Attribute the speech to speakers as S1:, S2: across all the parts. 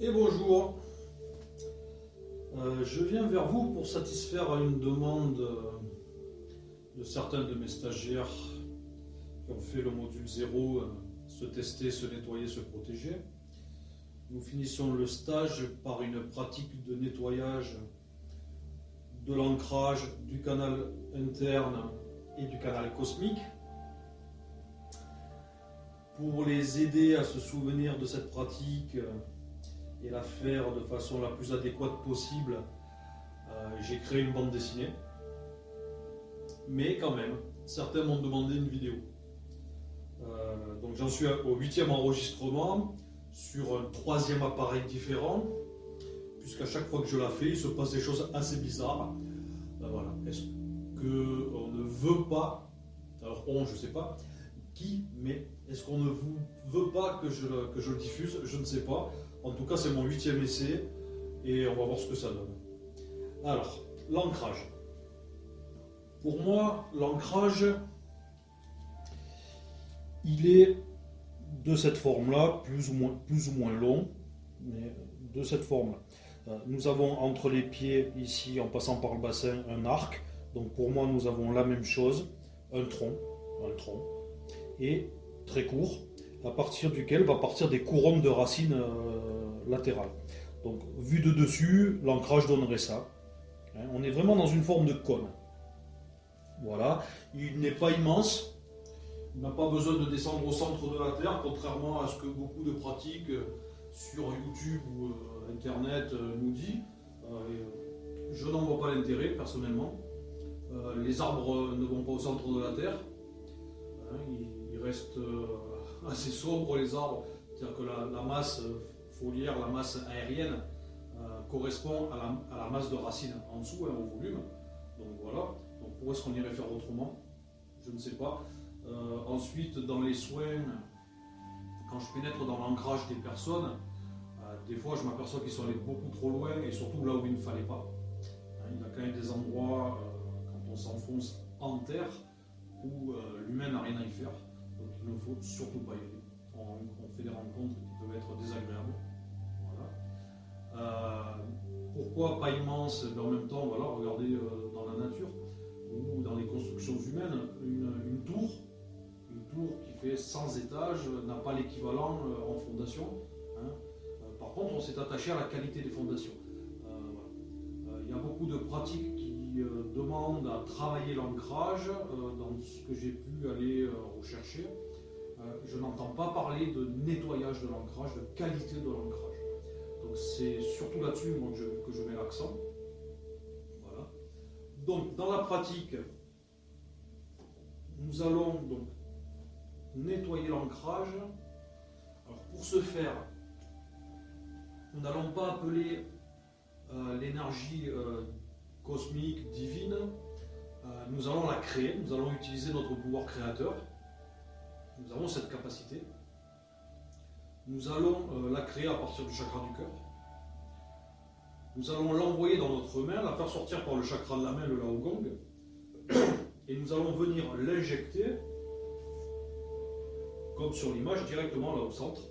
S1: Et bonjour, je viens vers vous pour satisfaire à une demande de certains de mes stagiaires qui ont fait le module 0, se tester, se nettoyer, se protéger. Nous finissons le stage par une pratique de nettoyage de l'ancrage du canal interne et du canal cosmique. Pour les aider à se souvenir de cette pratique et la faire de façon la plus adéquate possible, j'ai créé une bande dessinée. Mais quand même, certains m'ont demandé une vidéo. Donc j'en suis au 8e enregistrement sur un 3e appareil différent, puisqu'à chaque fois que je la fais, il se passe des choses assez bizarres. Voilà. Est-ce qu'on ne veut pas, alors on, je ne sais pas qui, mais est-ce qu'on ne veut pas que je le diffuse? Je ne sais pas. En tout cas, c'est mon 8e essai et on va voir ce que ça donne. Alors, l'ancrage. Pour moi, l'ancrage, il est de cette forme-là, plus ou moins long, mais de cette forme-là. Nous avons entre les pieds, ici, en passant par le bassin, un arc. Donc pour moi, nous avons la même chose, un tronc, et très court, à partir duquel va partir des couronnes de racines latérales. Donc vu de dessus, l'ancrage donnerait ça. On est vraiment dans une forme de cône. Voilà, il n'est pas immense. Il n'a pas besoin de descendre au centre de la Terre, contrairement à ce que beaucoup de pratiques sur YouTube ou Internet nous disent. Je n'en vois pas l'intérêt, personnellement. Les arbres ne vont pas au centre de la Terre. Ils restent assez sombres, les arbres. C'est-à-dire que la masse foliaire, la masse aérienne, correspond à la masse de racines en dessous, au volume. Donc voilà. Donc pourquoi est-ce qu'on irait faire autrement? Je ne sais pas. Ensuite, dans les soins, quand je pénètre dans l'ancrage des personnes, des fois je m'aperçois qu'ils sont allés beaucoup trop loin et surtout là où il ne fallait pas. Il y a quand même des endroits, quand on s'enfonce en terre, où l'humain n'a rien à y faire. Donc il ne faut surtout pas y aller. On fait des rencontres qui peuvent être désagréables. Voilà. Pourquoi pas immense, mais en même temps, voilà, regardez dans la nature ou dans les constructions humaines, une tour qui fait 100 étages n'a pas l'équivalent en fondation. Par contre, on s'est attaché à la qualité des fondations. Voilà. Il y a beaucoup de pratiques qui demandent à travailler l'ancrage. Dans ce que j'ai pu aller rechercher, je n'entends pas parler de nettoyage de l'ancrage, de qualité de l'ancrage. Donc c'est surtout là-dessus que je mets l'accent. Voilà. Donc dans la pratique, nous allons donc nettoyer l'ancrage. Alors pour ce faire, nous n'allons pas appeler l'énergie cosmique, divine. Nous allons la créer, nous allons utiliser notre pouvoir créateur. Nous avons cette capacité. Nous allons la créer à partir du chakra du cœur. Nous allons l'envoyer dans notre main, la faire sortir par le chakra de la main, le Lao Gong. Et nous allons venir l'injecter, comme sur l'image, directement là au centre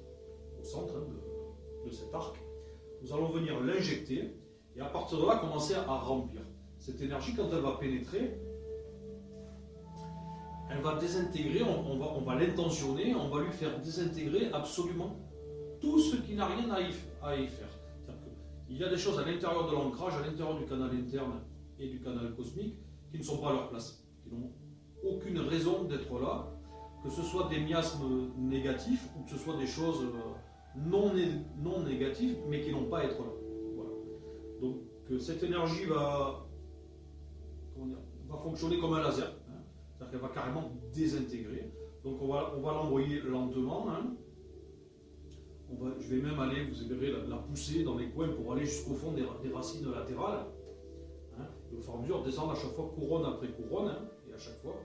S1: de cet arc. Nous allons venir l'injecter et à partir de là commencer à remplir. Cette énergie, quand elle va pénétrer, elle va désintégrer, on va l'intentionner, on va lui faire désintégrer absolument tout ce qui n'a rien à y faire. Il y a des choses à l'intérieur de l'ancrage, à l'intérieur du canal interne et du canal cosmique, qui ne sont pas à leur place, qui n'ont aucune raison d'être là, que ce soit des miasmes négatifs ou que ce soit des choses non négatives, mais qui n'ont pas à être là. Voilà. Donc cette énergie va fonctionner comme un laser. C'est-à-dire qu'elle va carrément désintégrer. Donc on va l'envoyer lentement. Je vais même aller, vous verrez, la pousser dans les coins pour aller jusqu'au fond des racines latérales. Et au fur et à mesure, descendre à chaque fois couronne après couronne, et à chaque fois,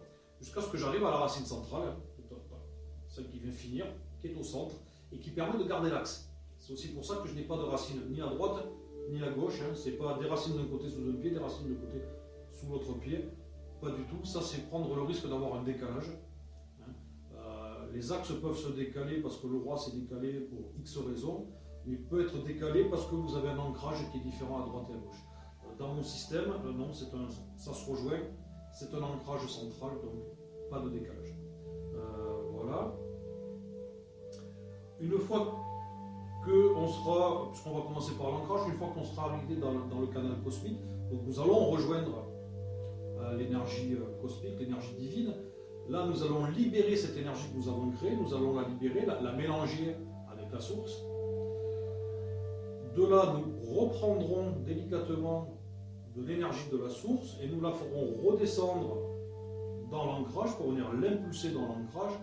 S1: jusqu'à ce que j'arrive à la racine centrale, celle qui vient finir, qui est au centre, et qui permet de garder l'axe. C'est aussi pour ça que je n'ai pas de racines ni à droite, ni à gauche. C'est pas des racines d'un côté sous un pied, des racines de côté sous l'autre pied. Pas du tout. Ça, c'est prendre le risque d'avoir un décalage. Les axes peuvent se décaler parce que le roi s'est décalé pour X raisons. mais il peut être décalé parce que vous avez un ancrage qui est différent à droite et à gauche. Dans mon système, non, ça se rejoint, c'est un ancrage central, donc pas de décalage. Voilà. Une fois qu'on sera, puisqu'on va commencer par l'ancrage, une fois qu'on sera arrivé dans le canal cosmique, donc nous allons rejoindre l'énergie cosmique, l'énergie divine. Là, nous allons libérer cette énergie que nous avons créée, nous allons la libérer, la mélanger avec la source. De là, nous reprendrons délicatement de l'énergie de la source et nous la ferons redescendre dans l'ancrage pour venir l'impulser dans l'ancrage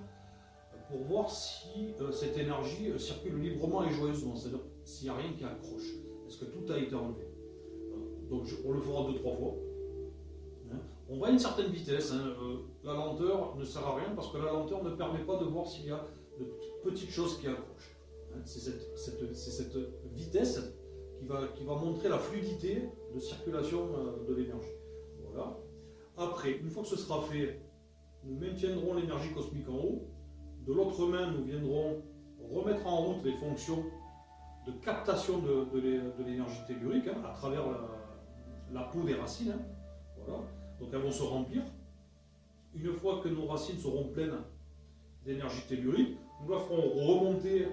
S1: pour voir si cette énergie circule librement et joyeusement, c'est-à-dire s'il n'y a rien qui accroche. Est-ce que tout a été enlevé? Donc on le fera 2-3 fois. On va à une certaine vitesse. La lenteur ne sert à rien parce que la lenteur ne permet pas de voir s'il y a de petites choses qui accrochent. C'est cette vitesse qui va montrer la fluidité de circulation de l'énergie. Voilà. Après, une fois que ce sera fait, nous maintiendrons l'énergie cosmique en haut. De l'autre main, nous viendrons remettre en route les fonctions de captation de l'énergie tellurique à travers la peau des racines. Voilà. Donc elles vont se remplir. Une fois que nos racines seront pleines d'énergie tellurique, nous la ferons remonter.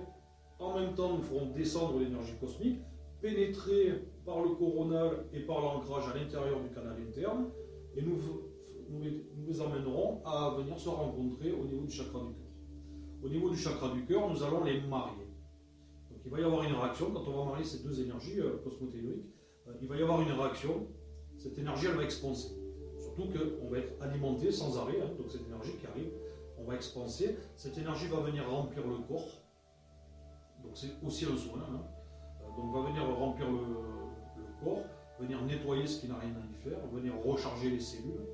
S1: En même temps, nous ferons descendre l'énergie cosmique, pénétrer par le coronal et par l'ancrage à l'intérieur du canal interne, et nous les emmènerons à venir se rencontrer au niveau du chakra du cœur. Au niveau du chakra du cœur, nous allons les marier. Donc il va y avoir une réaction, quand on va marier ces deux énergies cosmotelluriques, il va y avoir une réaction, cette énergie elle va expanser. Surtout qu'on va être alimenté sans arrêt, donc cette énergie qui arrive, on va expanser, cette énergie va venir remplir le corps, donc c'est aussi un soin, donc va venir remplir le corps, venir nettoyer ce qui n'a rien à y faire, venir recharger les cellules.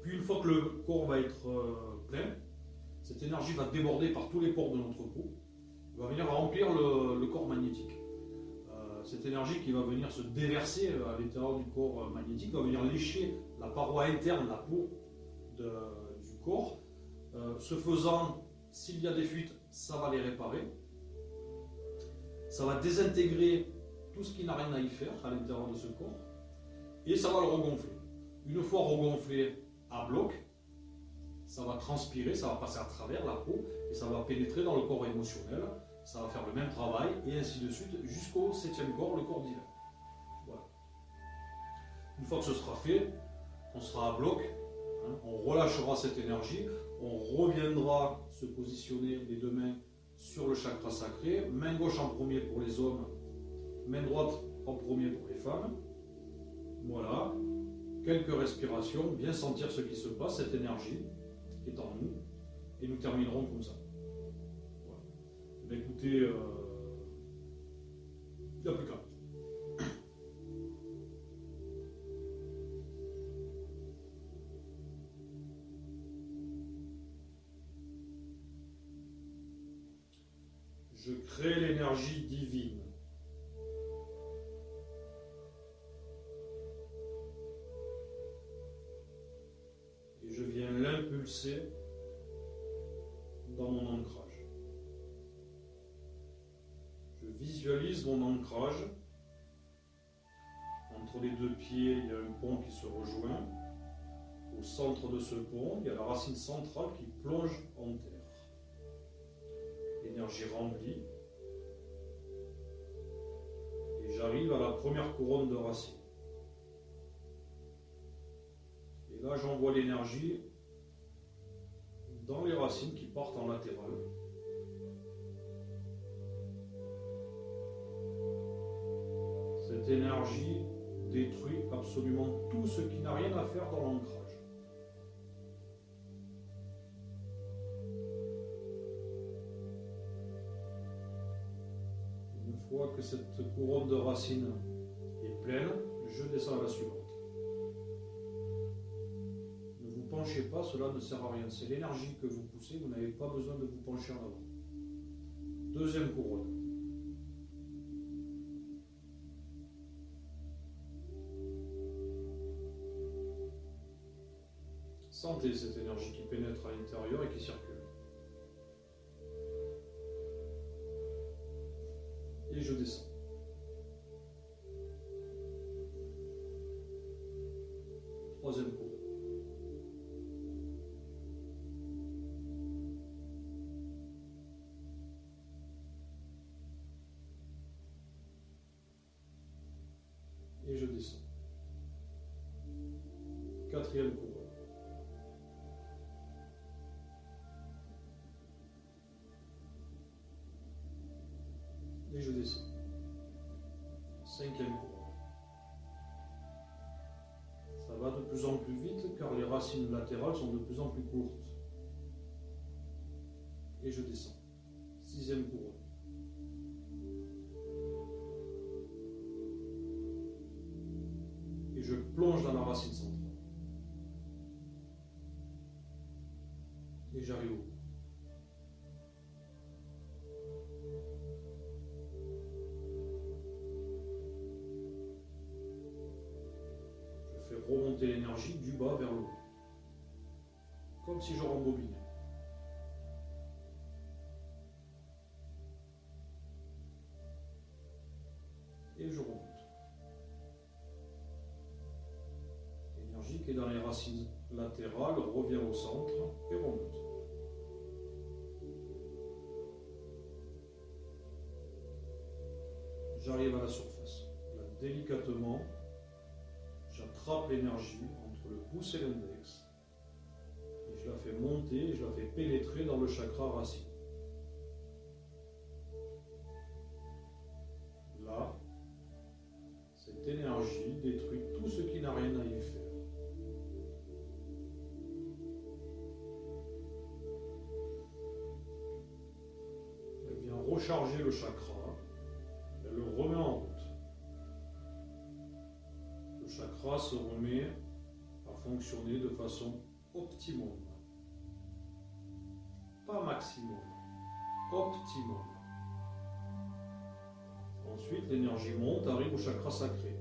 S1: Puis une fois que le corps va être plein, cette énergie va déborder par tous les pores de notre peau, va venir remplir le corps magnétique. Cette énergie qui va venir se déverser à l'intérieur du corps magnétique va venir lécher la paroi interne, la peau du corps. Ce faisant, s'il y a des fuites, ça va les réparer. Ça va désintégrer tout ce qui n'a rien à y faire à l'intérieur de ce corps. Et ça va le regonfler. Une fois regonflé à bloc, ça va transpirer, ça va passer à travers la peau et ça va pénétrer dans le corps émotionnel. Ça va faire le même travail et ainsi de suite jusqu'au 7e corps, le corps divin. Voilà. Une fois que ce sera fait, on sera à bloc, on relâchera cette énergie, on reviendra se positionner les deux mains sur le chakra sacré, main gauche en premier pour les hommes, main droite en premier pour les femmes. Voilà. Quelques respirations, bien sentir ce qui se passe, cette énergie qui est en nous, et nous terminerons comme ça. Voilà. Ben écoutez, il n'y a plus qu'à. Je crée l'énergie divine. Et je viens l'impulser dans mon ancrage. Je visualise mon ancrage. Entre les deux pieds, il y a un pont qui se rejoint. Au centre de ce pont, il y a la racine centrale qui plonge en terre. L'énergie remplie. Et j'arrive à la première couronne de racines. Et là, j'envoie l'énergie dans les racines qui partent en latéral. Cette énergie détruit absolument tout ce qui n'a rien à faire dans l'ancrage. Une fois que cette couronne de racines est pleine, je descends à la suivante. Ne vous penchez pas, cela ne sert à rien. C'est l'énergie que vous poussez, vous n'avez pas besoin de vous pencher en avant. Deuxième couronne. Sentez cette énergie qui pénètre à l'intérieur et qui circule. Et je descends. Troisième couronne. Et je descends. Quatrième couronne. Et je descends. Cinquième couronne. Ça va de plus en plus vite car les racines latérales sont de plus en plus courtes. Et je descends. Sixième couronne. Et je plonge dans la racine centrale. Et j'arrive au bout. Je fais remonter l'énergie du bas vers le haut. Comme si je rembobinais. Et je remonte. L'énergie qui est dans les racines latérales revient au centre et remonte. J'arrive à la surface. Là, délicatement, j'attrape l'énergie entre le pouce et l'index et je la fais monter et je la fais pénétrer dans le chakra racine. Là, cette énergie détruit tout ce qui n'a rien à y faire. Elle vient recharger le chakra, elle le remet en route. Le chakra se remet à fonctionner de façon optimum. Pas maximum, optimum. Ensuite, l'énergie monte, arrive au chakra sacré.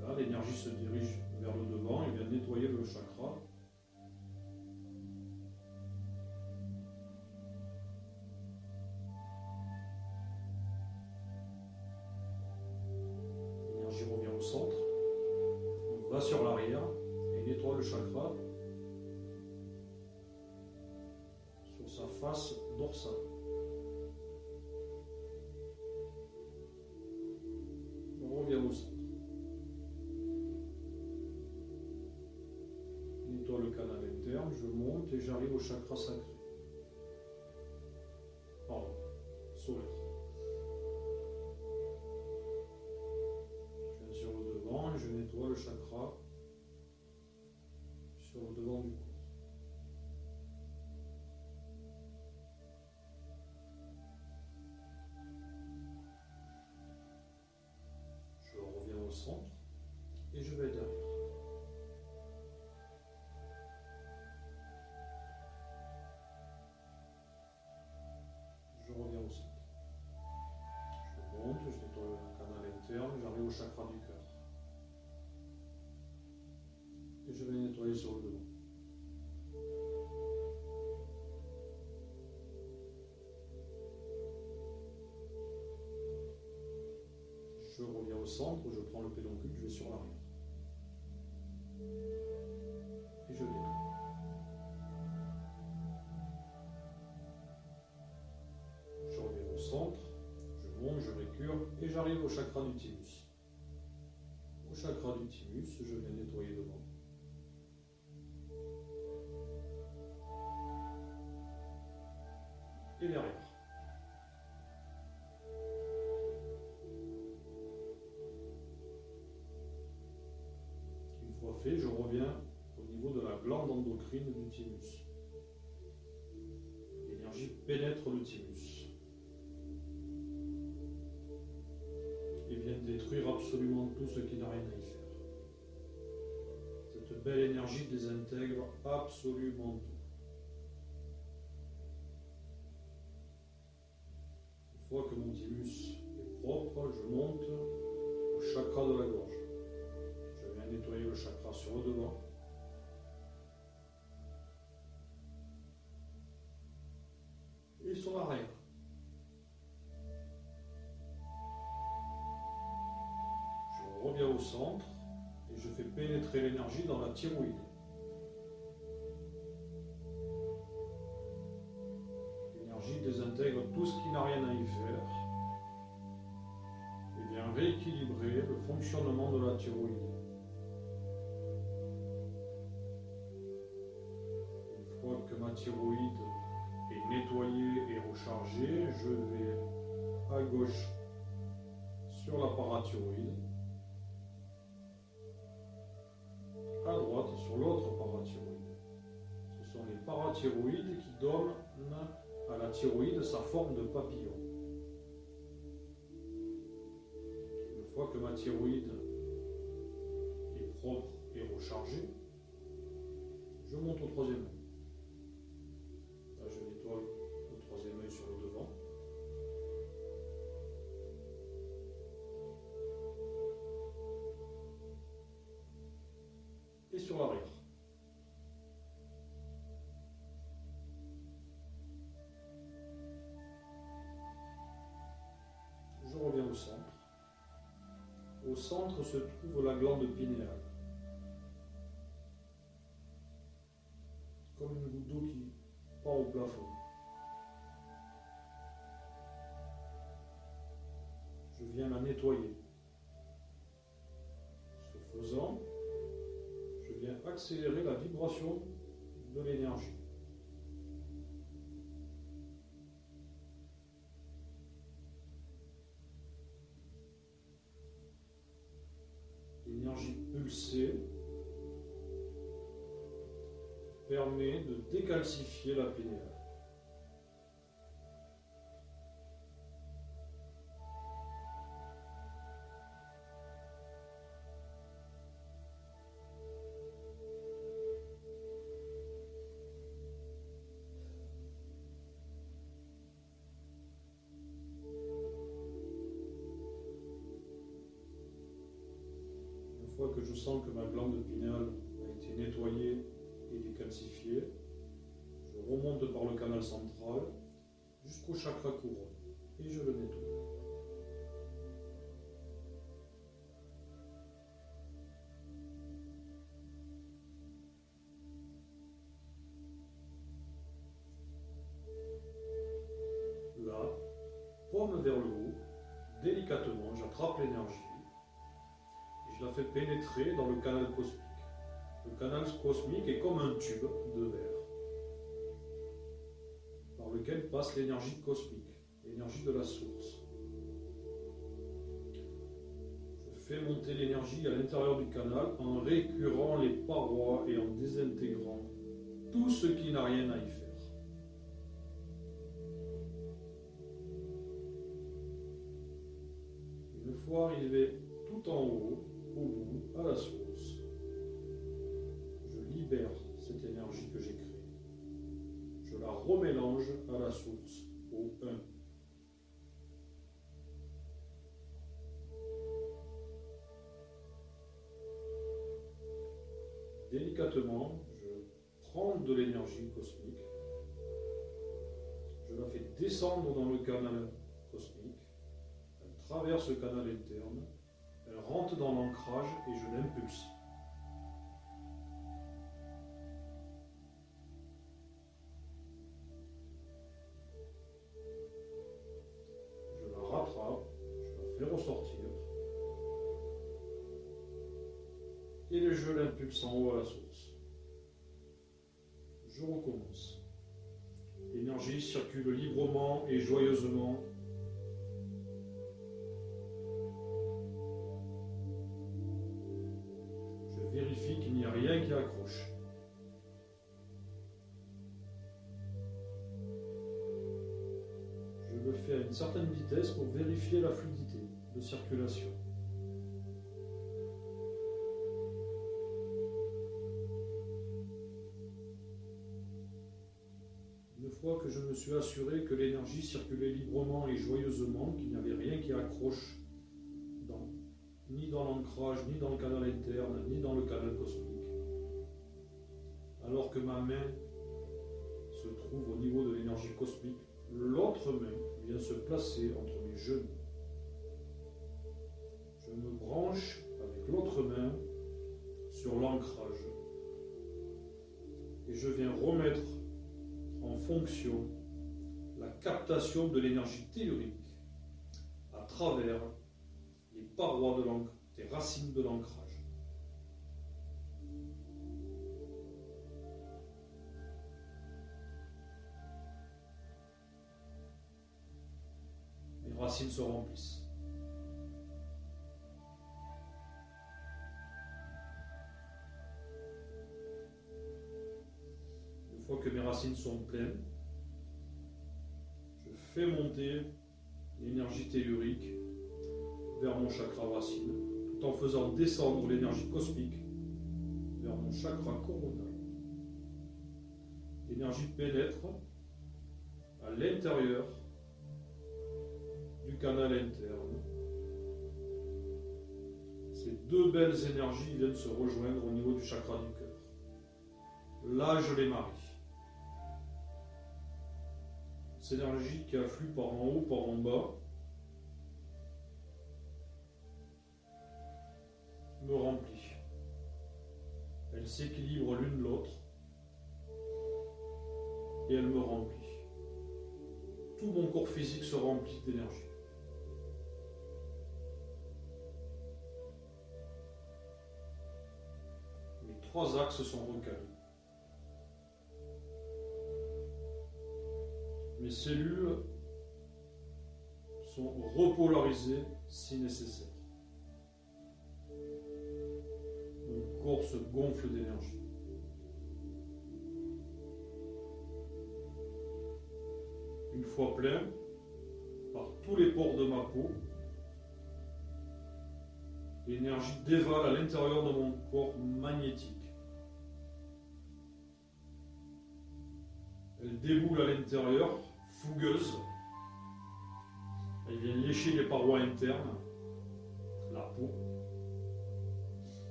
S1: Là, l'énergie se dirige vers le devant et vient nettoyer le chakra. L'énergie revient au centre, on va sur l'arrière et nettoie le chakra sur sa face dorsale. On revient au centre. Nettoie le canal interne, je monte et j'arrive au chakra sacré. Pardon, solaire. Je viens sur le devant et je nettoie le chakra sur le devant du corps. Je reviens au centre et je vais derrière. Je reviens au centre. Je monte, je nettoie le canal interne, j'arrive au chakra du cœur. Et je vais nettoyer sur le devant. Je reviens au centre, je prends le pédoncule, je vais sur l'arrière. Et je nettoie. Je reviens au centre, je monte, je récure et j'arrive au chakra du thymus. Au chakra du thymus, je viens nettoyer devant. Et derrière. Une fois fait, je reviens au niveau de la glande endocrine du thymus. L'énergie pénètre le thymus et vient détruire absolument tout ce qui n'a rien à y faire. Cette belle énergie désintègre absolument tout. Une fois que mon thymus est propre, je monte au chakra de la gorge. Je viens nettoyer le chakra sur le devant. Et sur l'arrière. centre et je fais pénétrer l'énergie dans la thyroïde. L'énergie désintègre tout ce qui n'a rien à y faire et vient rééquilibrer le fonctionnement de la thyroïde. Une fois que ma thyroïde est nettoyée et rechargée, je vais à gauche sur la parathyroïde, à droite sur l'autre parathyroïde. Ce sont les parathyroïdes qui donnent à la thyroïde sa forme de papillon. Une fois que ma thyroïde est propre et rechargée, je monte au troisième œil. Là, je nettoie le troisième œil sur le devant. Et sur l'arrière. Je reviens au centre. Au centre se trouve la glande pinéale. Comme une goutte d'eau qui part au plafond. Je viens la nettoyer. Ce faisant, je viens accélérer la vibration de l'énergie. L'énergie pulsée permet de décalcifier la pinéale. Une fois que je sens que ma glande pinéale a été nettoyée et décalcifiée, je remonte par le canal central jusqu'au chakra couronne et je le nettoie. Là, paume vers le haut, délicatement, j'attrape l'énergie et je la fais pénétrer dans le canal cosmique. Le canal cosmique est comme un tube de verre par lequel passe l'énergie cosmique, l'énergie de la source. Je fais monter l'énergie à l'intérieur du canal en récurant les parois et en désintégrant tout ce qui n'a rien à y faire. Une fois arrivé tout en haut, au bout, à la source, je libère cette énergie que j'ai créée. Je la remélange à la source, au 1. Délicatement, je prends de l'énergie cosmique, je la fais descendre dans le canal cosmique, elle traverse le canal interne, elle rentre dans l'ancrage et je l'impulse. Je la rattrape, je la fais ressortir et je l'impulse en haut à la source. Je recommence. L'énergie circule librement et joyeusement. Je vérifie qu'il n'y a rien qui accroche. Je le fais à une certaine vitesse pour vérifier la fluidité de circulation. Une fois que je me suis assuré que l'énergie circulait librement et joyeusement, qu'il n'y avait rien qui accroche ni dans l'ancrage, ni dans le canal interne, ni dans le canal cosmique, alors que ma main se trouve au niveau de l'énergie cosmique, l'autre main vient se placer entre mes genoux. Je me branche avec l'autre main sur l'ancrage. Et je viens remettre en fonction la captation de l'énergie tellurique à travers les parois de l'ancrage, des racines de l'ancrage. Les racines se remplissent. Une fois que mes racines sont pleines, je fais monter l'énergie tellurique vers mon chakra racine, tout en faisant descendre l'énergie cosmique vers mon chakra coronal. L'énergie pénètre à l'intérieur du canal interne. Ces deux belles énergies viennent se rejoindre au niveau du chakra du cœur. Là, je les marie. Cette énergie qui afflue par en haut, par en bas, me remplit. Elle s'équilibre l'une l'autre et elle me remplit. Tout mon corps physique se remplit d'énergie. Mes trois axes sont recalés. Mes cellules sont repolarisées si nécessaire. Mon corps se gonfle d'énergie. Une fois plein, par tous les pores de ma peau, l'énergie dévale à l'intérieur de mon corps magnétique. Elle déboule à l'intérieur, fougueuse. Elle vient lécher les parois internes, la peau.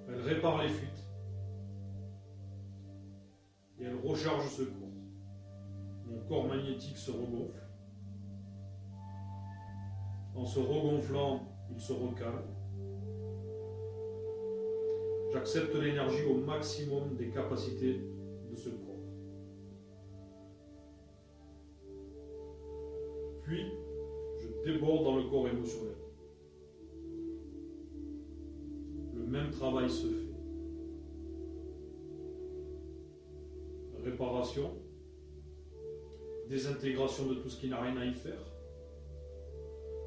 S1: Elle répare les fuites. Et elle recharge ce corps. Mon corps magnétique se regonfle. En se regonflant, il se recale. J'accepte l'énergie au maximum des capacités de ce corps. Puis, je déborde dans le corps émotionnel. Le même travail se fait. Réparation, désintégration de tout ce qui n'a rien à y faire,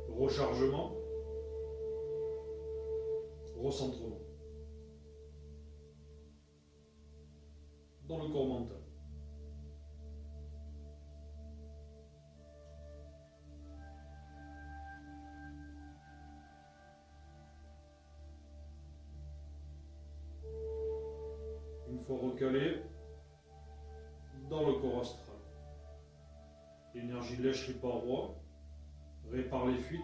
S1: rechargement, recentrement. Dans le corps mental. Une fois recalé, dans le corps astral. L'énergie lèche les parois, répare les fuites,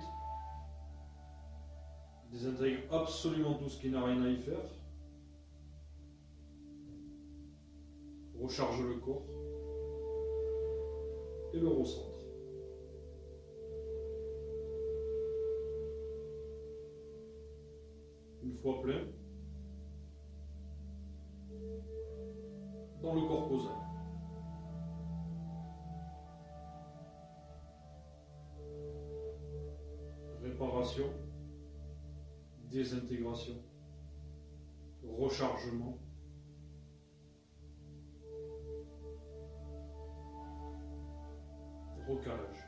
S1: désintègre absolument tout ce qui n'a rien à y faire, recharge le corps et le recentre. Une fois plein, dans le corps causal. Réparation, désintégration, rechargement, recalage.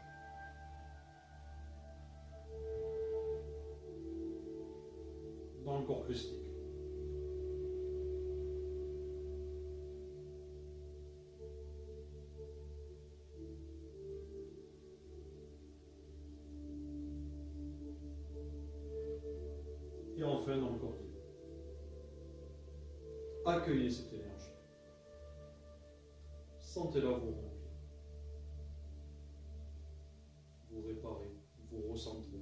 S1: Dans le corps christique. Et enfin dans le corps divin. Accueillez cette énergie. Sentez-la vous remplir. Vous réparer, vous recentrer.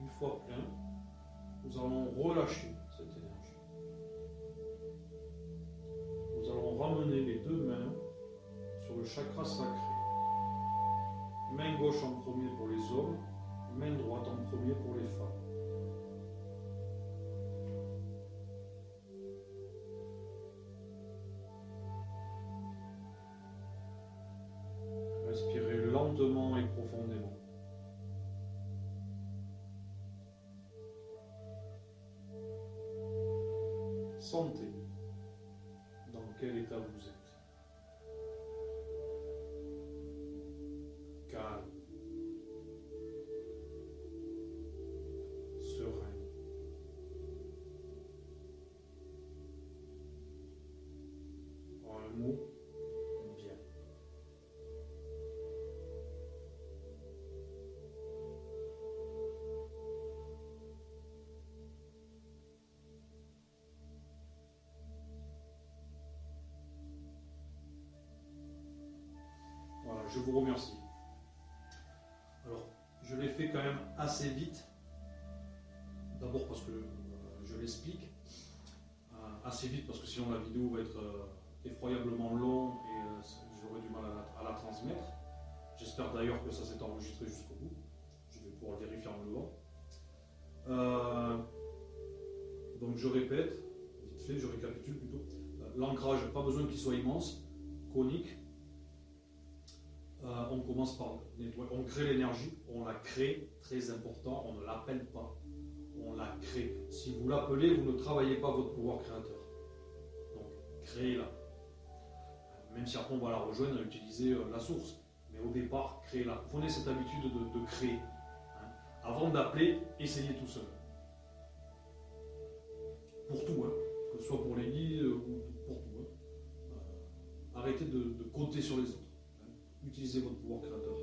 S1: Une fois plein, nous allons relâcher cette énergie. Nous allons ramener les deux mains sur le chakra sacré. Main gauche en premier pour les hommes, main droite en premier pour les femmes. Respirez lentement et profondément. Sentez dans quel état vous êtes. Calme, serein. En un mot, bien. Voilà, je vous remercie. Alors, je l'ai fait quand même assez vite. D'abord parce que je l'explique. Assez vite parce que sinon la vidéo va être effroyablement longue et j'aurai du mal à la transmettre. J'espère d'ailleurs que ça s'est enregistré jusqu'au bout. Je vais pouvoir le vérifier en le voit. Donc je répète, vite fait, je récapitule plutôt. L'ancrage, pas besoin qu'il soit immense, conique. On commence par nettoyer, on crée l'énergie, on la crée, très important, on ne l'appelle pas, on la crée. Si vous l'appelez, vous ne travaillez pas votre pouvoir créateur. Donc créez-la. Même si après on va la rejoindre à utiliser la source. Mais au départ, créez-la. Prenez cette habitude de créer. Avant d'appeler, essayez tout seul. Pour tout, que ce soit pour les guides ou pour tout. Arrêtez de compter sur les autres. Utilisez votre pouvoir créateur.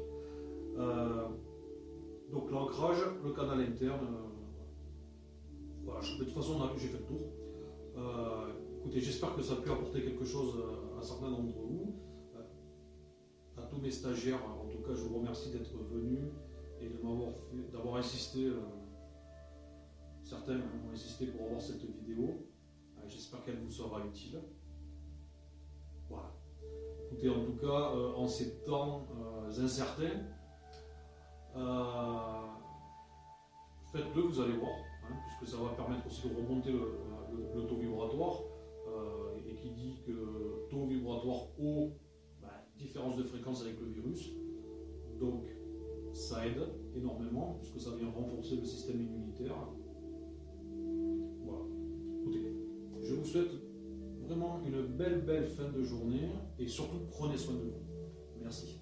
S1: Donc l'ancrage, le canal interne, voilà, de toute façon j'ai fait le tour. Écoutez, j'espère que ça a pu apporter quelque chose à certains d'entre vous. À tous mes stagiaires, en tout cas, je vous remercie d'être venus et d'avoir insisté. Certains ont insisté pour avoir cette vidéo. J'espère qu'elle vous sera utile. Voilà. Écoutez, en tout cas, en ces temps incertains, faites-le, vous allez voir, puisque ça va permettre aussi de remonter le taux vibratoire. Et qui dit que taux vibratoire haut, différence de fréquence avec le virus. Donc, ça aide énormément, puisque ça vient renforcer le système immunitaire. Voilà. Écoutez, je vous souhaite vraiment une belle fin de journée et surtout prenez soin de vous. Merci.